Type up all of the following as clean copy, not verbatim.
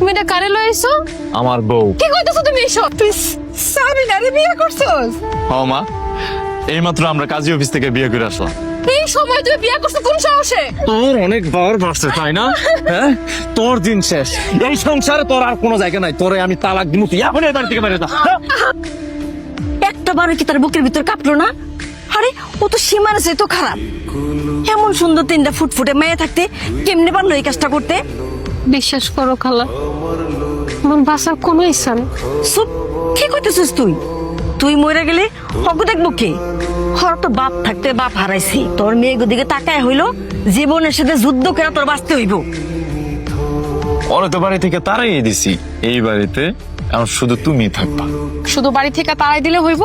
তুমি এটা কারে লইছো? আমার বউ। কি কইতাছো তুমি এসব? তুই সাবিনারে বিয়ে করছস? হ মা, এইমাত্র আমরা কাজী অফিস থেকে বিয়ে করে আসলাম। এই সময় তুমি বিয়ে করছো কোন সাহসে? তোর অনেক বার বাড়ছে তাই না? হ্যাঁ, তোর দিন শেষ। এই সংসারে তোর আর কোনো জায়গা নাই। তোরে আমি তালাক দিমু, তুই এখন এই বাড়ি থেকে বেরিয়ে যা। একটা বারে কি তার বুকের ভিতর কাঁপলো না? আরে ও তো সীমানা সে তো খারাপ। এমন সুন্দর তিনটা ফুটফুটে মেয়ে থাকতে কেমনে পারলো এই কাজটা করতে? বিশ্বাস করো খালা, আমার বাসার কোনো ইচ্ছা নেই। সব কি করতেছিস তুই? তুই মরে গেলে অজ্ঞ দেখবো কে? হর তো বাপ থাকতে বাপ হারাইছি, তোর মেয়ে দিকে তাকায় হইলো জীবনের সাথে যুদ্ধ করে তোর বাঁচতে হইব। ওরে তো বাড়ি থেকে তারাই দিছি, এই বাড়িতে এখন শুধু তুমি থাকবা। শুধু বাড়ি থেকে তাড়াই দিলে হইব?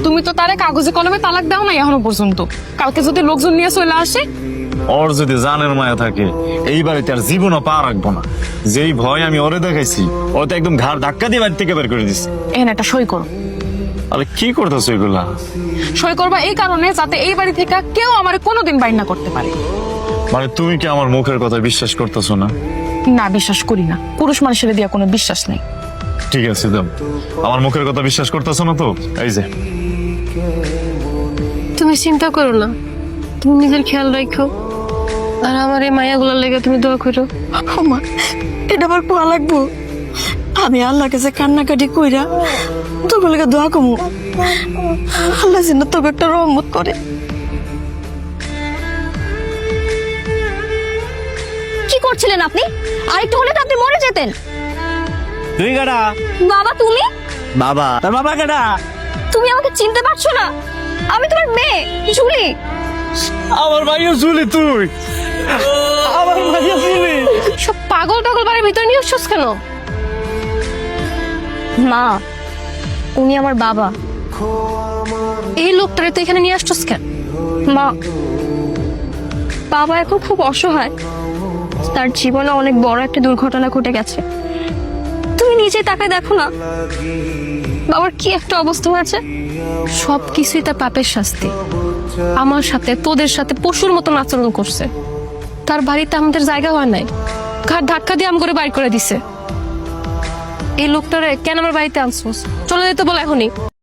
তুমি তো তারে কাগজে কলমে তালাক দাও না এখনো পর্যন্ত। কালকে যদি লোকজন নিয়ে চলে আসে? ওর যদি জানের মায়া থাকে এই বাড়িতে আর জীবনও পা রাখবো না। যেই ভয় আমি ওরে দেখাইছি, ও তো একদম ঘাড় ধাক্কা দিয়ে বাড়ি থেকে বের করে দিছে। এখানে একটা সই করো। আরে কি করতেছো এগুলা? সই করবা এই কারণে যাতে এই বাড়ি থেকে কেউ আমার কোনোদিন বাইর না করতে পারে। মানে তুমি কি আমার মুখের কথা বিশ্বাস করতেছো না? না, বিশ্বাস করি না। পুরুষ মানুষের দিয়া কোনো বিশ্বাস নেই। ঠিক আছে দাও, আমার মুখের কথা বিশ্বাস করতেছো না তো এই যে। তুমি চিন্তা করো না, তুমি নিজের খেয়াল রাখো, আর আমার এই মায়াগুলোর লেগে তুমি দোয়া করো। ও মা, এটা আবার কোয়া লাগবো? আমি আল্লাহ কাছে কান্নাকাটি কইরা তোকে লেগে দোয়া কমু, আল্লাহ যেন তোকে একটা রহমত করে। কি করছিলেন আপনি? আরেকটু হলে তো আপনি মরে যেতেন। তুই কাটা বাবা তুমি? বাবা, তোর বাবা কাটা? তুমি আমাকে চিনতে পারছো না? আমি তোমার মেয়ে জুলি। আমার ভাইও ঝুলি তুই, আমার ভাইও ঝুলি। সব পাগল টাগল বাড়ির ভিতরে নিয়ে আসছিস কেন? মা, উনি আমার বাবা। এই লোকটারে তো এখানে নিয়ে আসছিস কেন? মা, বাবা এখন খুব অসহায়। তার জীবনে অনেক বড় একটা দুর্ঘটনা ঘটে গেছে। তুমি নিজে তাকায় দেখো না, বাবার কি একটা অবস্থা হয়েছে। সব কিছুই তার পাপের শাস্তি। আমার সাথে তোদের সাথে পশুর মতন আচরণ করছে। তার বাড়িতে আমাদের জায়গা হয় নাই, ঘাট ধাক্কা দিয়ে আম করে বাইর করে দিছে। এই লোকটারে কেন আমার বাড়িতে আনছোস? চলে যেতে বল এখনই।